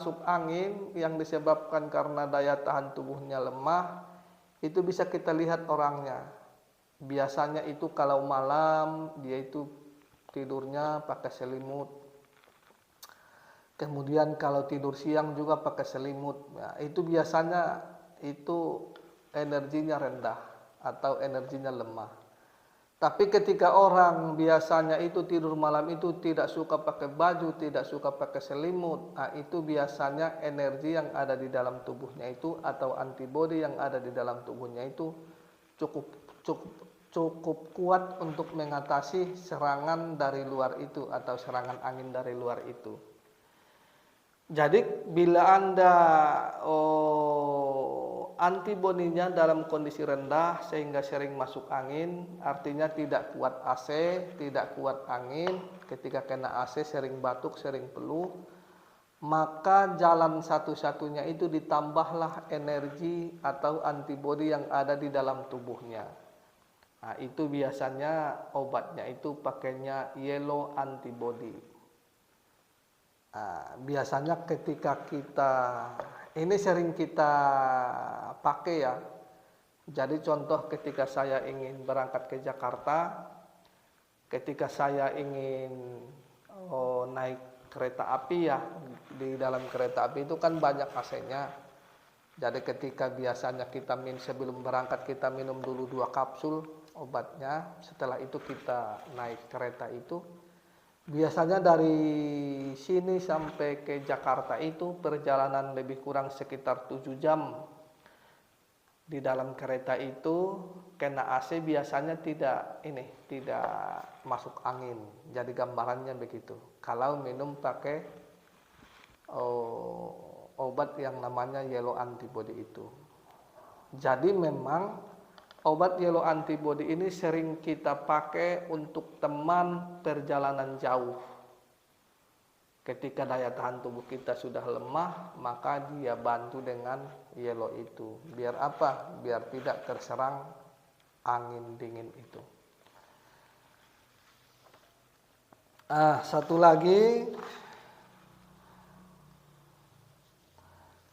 masuk angin yang disebabkan karena daya tahan tubuhnya lemah, itu bisa kita lihat orangnya. Biasanya itu kalau malam dia itu tidurnya pakai selimut. Kemudian kalau tidur siang juga pakai selimut. Nah, itu biasanya itu energinya rendah atau energinya lemah. Tapi ketika orang biasanya itu tidur malam itu tidak suka pakai baju, tidak suka pakai selimut, nah itu biasanya energi yang ada di dalam tubuhnya itu atau antibodi yang ada di dalam tubuhnya itu cukup cukup cukup kuat untuk mengatasi serangan dari luar itu atau serangan angin dari luar itu. Jadi bila Anda antibodinya dalam kondisi rendah sehingga sering masuk angin, artinya tidak kuat AC, tidak kuat angin, ketika kena AC sering batuk, sering flu, maka jalan satu-satunya itu ditambahlah energi atau antibodi yang ada di dalam tubuhnya. Nah, itu biasanya obatnya itu pakainya yellow antibody. Nah, biasanya ketika kita ini sering kita pakai ya. Jadi contoh ketika saya ingin berangkat ke Jakarta, ketika saya ingin naik kereta api ya, di dalam kereta api itu kan banyak AC-nya. Jadi ketika biasanya kita sebelum berangkat kita minum dulu 2 kapsul obatnya, setelah itu kita naik kereta itu. Biasanya dari sini sampai ke Jakarta itu perjalanan lebih kurang sekitar 7 jam. Di dalam kereta itu kena AC biasanya tidak masuk angin. Jadi gambarannya begitu. Kalau minum pakai obat yang namanya yellow antibody itu. Jadi memang obat yellow antibody ini sering kita pakai untuk teman perjalanan jauh. Ketika daya tahan tubuh kita sudah lemah, maka dia bantu dengan yellow itu. Biar apa? Biar tidak terserang angin dingin itu. Satu lagi.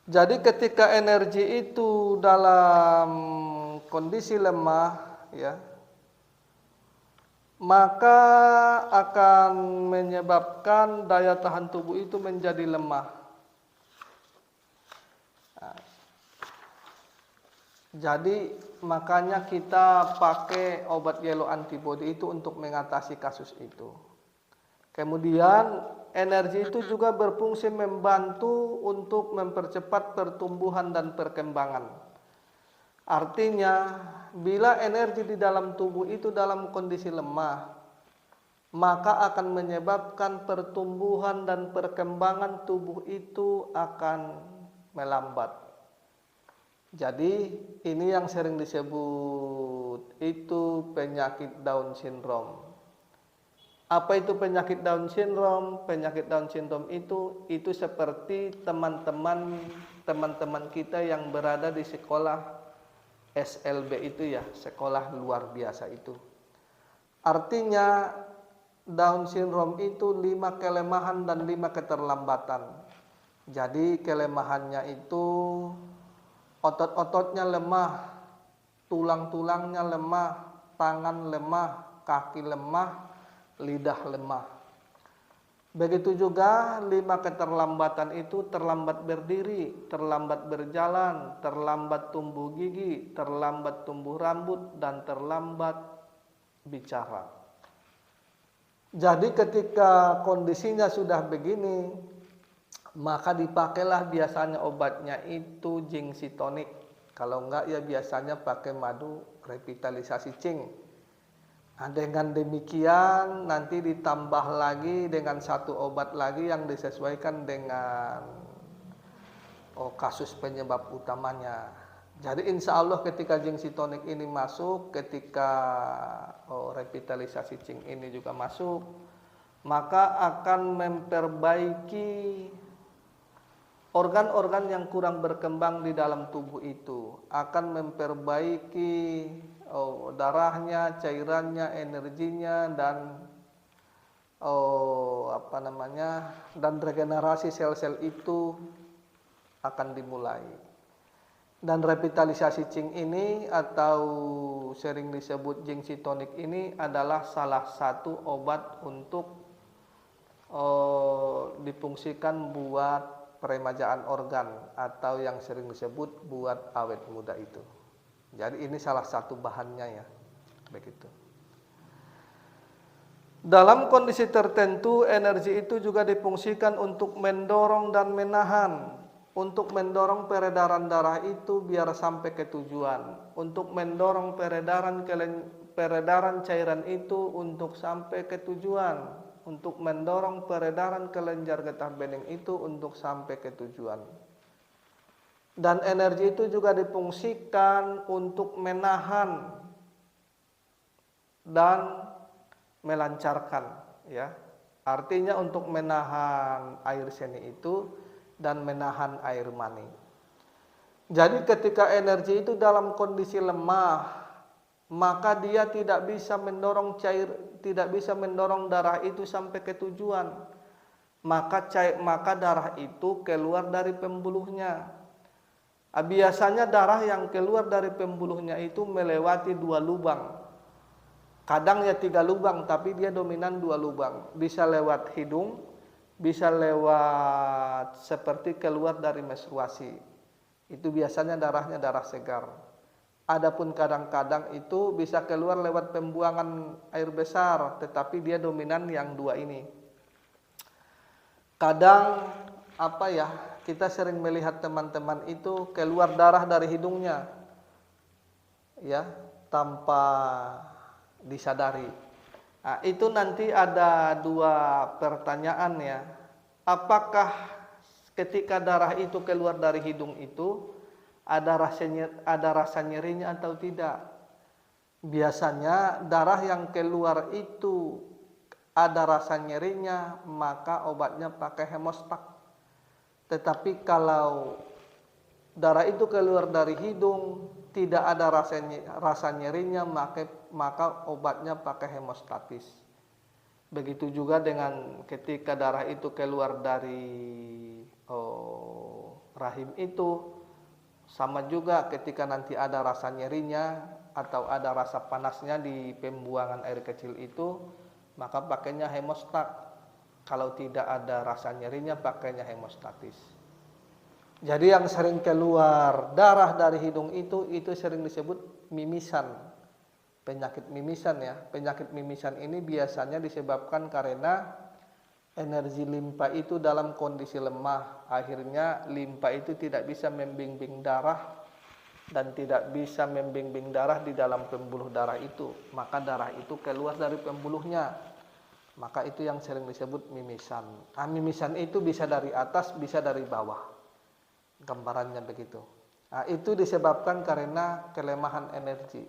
Jadi ketika energi itu dalam kondisi lemah ya, maka akan menyebabkan daya tahan tubuh itu menjadi lemah. Nah, jadi makanya kita pakai obat yellow antibody itu untuk mengatasi kasus itu. Kemudian energi itu juga berfungsi membantu untuk mempercepat pertumbuhan dan perkembangan. Artinya, bila energi di dalam tubuh itu dalam kondisi lemah, maka akan menyebabkan pertumbuhan dan perkembangan tubuh itu akan melambat. Jadi, ini yang sering disebut itu penyakit Down syndrome. Apa itu penyakit Down syndrome? Penyakit Down syndrome itu seperti teman-teman kita yang berada di sekolah SLB itu ya, sekolah luar biasa itu. Artinya Down syndrome itu 5 kelemahan dan 5 keterlambatan. Jadi kelemahannya itu otot-ototnya lemah, tulang-tulangnya lemah, tangan lemah, kaki lemah, lidah lemah. Begitu juga 5 keterlambatan itu terlambat berdiri, terlambat berjalan, terlambat tumbuh gigi, terlambat tumbuh rambut, dan terlambat bicara. Jadi ketika kondisinya sudah begini, maka dipakailah biasanya obatnya itu Jingxi tonic. Kalau enggak ya biasanya pakai madu revitalisasi Qing. Nah, dengan demikian nanti ditambah lagi dengan 1 obat lagi yang disesuaikan dengan kasus penyebab utamanya. Jadi insya Allah ketika Jingxi tonic ini masuk, ketika revitalisasi Qing ini juga masuk, maka akan memperbaiki organ-organ yang kurang berkembang di dalam tubuh itu, akan memperbaiki darahnya, cairannya, energinya, dan dan regenerasi sel-sel itu akan dimulai. Dan revitalisasi zinc ini atau sering disebut zinc tonic ini adalah salah satu obat untuk difungsikan buat peremajaan organ atau yang sering disebut buat awet muda itu. Jadi ini salah satu bahannya ya, begitu. Dalam kondisi tertentu energi itu juga difungsikan untuk mendorong dan menahan, untuk mendorong peredaran darah itu biar sampai ke tujuan, untuk mendorong peredaran cairan itu untuk sampai ke tujuan, untuk mendorong peredaran kelenjar getah bening itu untuk sampai ke tujuan. Dan energi itu juga difungsikan untuk menahan dan melancarkan, ya. Artinya untuk menahan air seni itu dan menahan air mani. Jadi ketika energi itu dalam kondisi lemah, maka dia tidak bisa mendorong darah itu sampai ke tujuan. Maka darah itu keluar dari pembuluhnya. Biasanya darah yang keluar dari pembuluhnya itu melewati 2 lubang. Kadang ya 3 lubang, tapi dia dominan 2 lubang. Bisa lewat hidung, bisa lewat seperti keluar dari menstruasi. Itu biasanya darahnya darah segar. Adapun kadang-kadang itu bisa keluar lewat pembuangan air besar, tetapi dia dominan yang 2 ini. Kadang kita sering melihat teman-teman itu keluar darah dari hidungnya, ya, tanpa disadari. Nah, itu nanti ada 2 pertanyaan ya. Apakah ketika darah itu keluar dari hidung itu ada rasa nyerinya atau tidak? Biasanya darah yang keluar itu ada rasa nyerinya, maka obatnya pakai hemostat. Tetapi kalau darah itu keluar dari hidung tidak ada rasa nyerinya, maka obatnya pakai hemostatis. Begitu juga dengan ketika darah itu keluar dari rahim itu, sama juga ketika nanti ada rasa nyerinya atau ada rasa panasnya di pembuangan air kecil itu, maka pakainya hemostat. Kalau tidak ada rasa nyerinya, pakainya hemostatis. Jadi yang sering keluar darah dari hidung itu sering disebut mimisan. Penyakit mimisan ya. Penyakit mimisan ini biasanya disebabkan karena energi limpa itu dalam kondisi lemah. Akhirnya limpa itu tidak bisa membimbing darah dan tidak bisa membimbing darah di dalam pembuluh darah itu. Maka darah itu keluar dari pembuluhnya. Maka itu yang sering disebut mimisan. Mimisan itu bisa dari atas, bisa dari bawah. Gambarannya begitu. Nah, itu disebabkan karena kelemahan energi.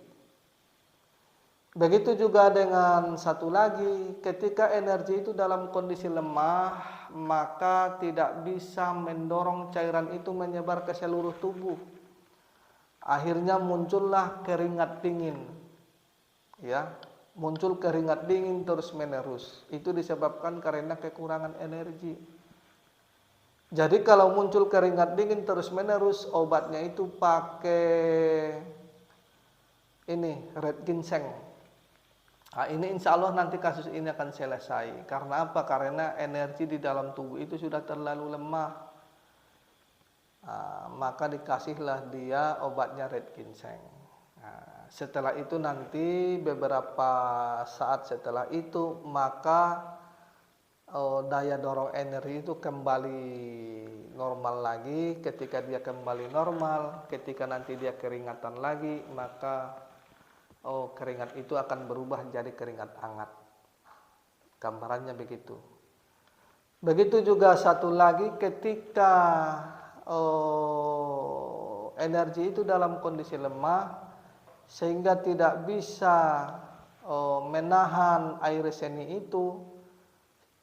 Begitu juga dengan satu lagi, ketika energi itu dalam kondisi lemah, maka tidak bisa mendorong cairan itu menyebar ke seluruh tubuh. Akhirnya muncullah keringat dingin. Ya, muncul keringat dingin terus-menerus. Itu disebabkan karena kekurangan energi. Jadi kalau muncul keringat dingin terus-menerus, obatnya itu pakai red ginseng. Nah, ini insya Allah nanti kasus ini akan selesai. Karena apa? Karena energi di dalam tubuh itu sudah terlalu lemah. Maka dikasihlah dia obatnya red ginseng. Setelah itu nanti beberapa saat setelah itu maka daya dorong energi itu kembali normal lagi. Ketika dia kembali normal, ketika nanti dia keringatan lagi, maka keringat itu akan berubah jadi keringat hangat. Gambarannya begitu. Begitu juga satu lagi, ketika energi itu dalam kondisi lemah sehingga tidak bisa menahan air seni itu.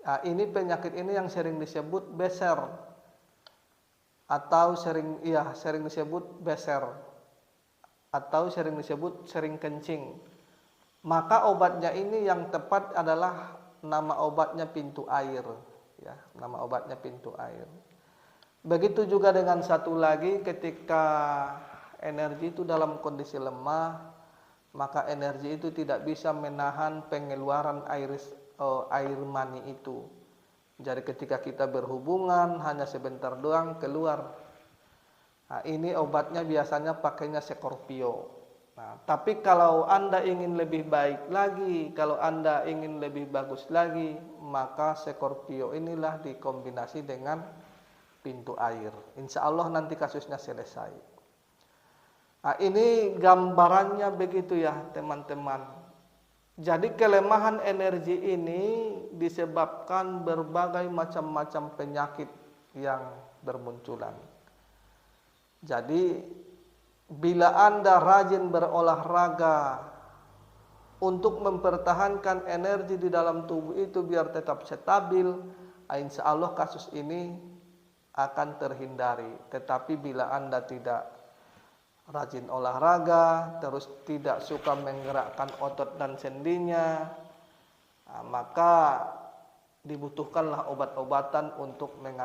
Nah, ini penyakit ini yang sering disebut beser atau sering disebut beser atau sering disebut sering kencing. Maka obatnya ini yang tepat adalah nama obatnya pintu air, ya, nama obatnya pintu air. Begitu juga dengan satu lagi, ketika energi itu dalam kondisi lemah, maka energi itu tidak bisa menahan pengeluaran air mani itu. Jadi ketika kita berhubungan hanya sebentar doang keluar. Nah, ini obatnya biasanya pakainya Scorpio. Nah, tapi kalau Anda ingin lebih baik lagi, kalau Anda ingin lebih bagus lagi, maka Scorpio inilah dikombinasi dengan pintu air. Insya Allah nanti kasusnya selesai. Nah, ini gambarannya begitu ya teman-teman. Jadi kelemahan energi ini disebabkan berbagai macam-macam penyakit yang bermunculan. Jadi bila Anda rajin berolahraga untuk mempertahankan energi di dalam tubuh itu biar tetap stabil, insya Allah kasus ini akan terhindari. Tetapi bila Anda tidak rajin olahraga, terus tidak suka menggerakkan otot dan sendinya, maka dibutuhkanlah obat-obatan untuk mengatasi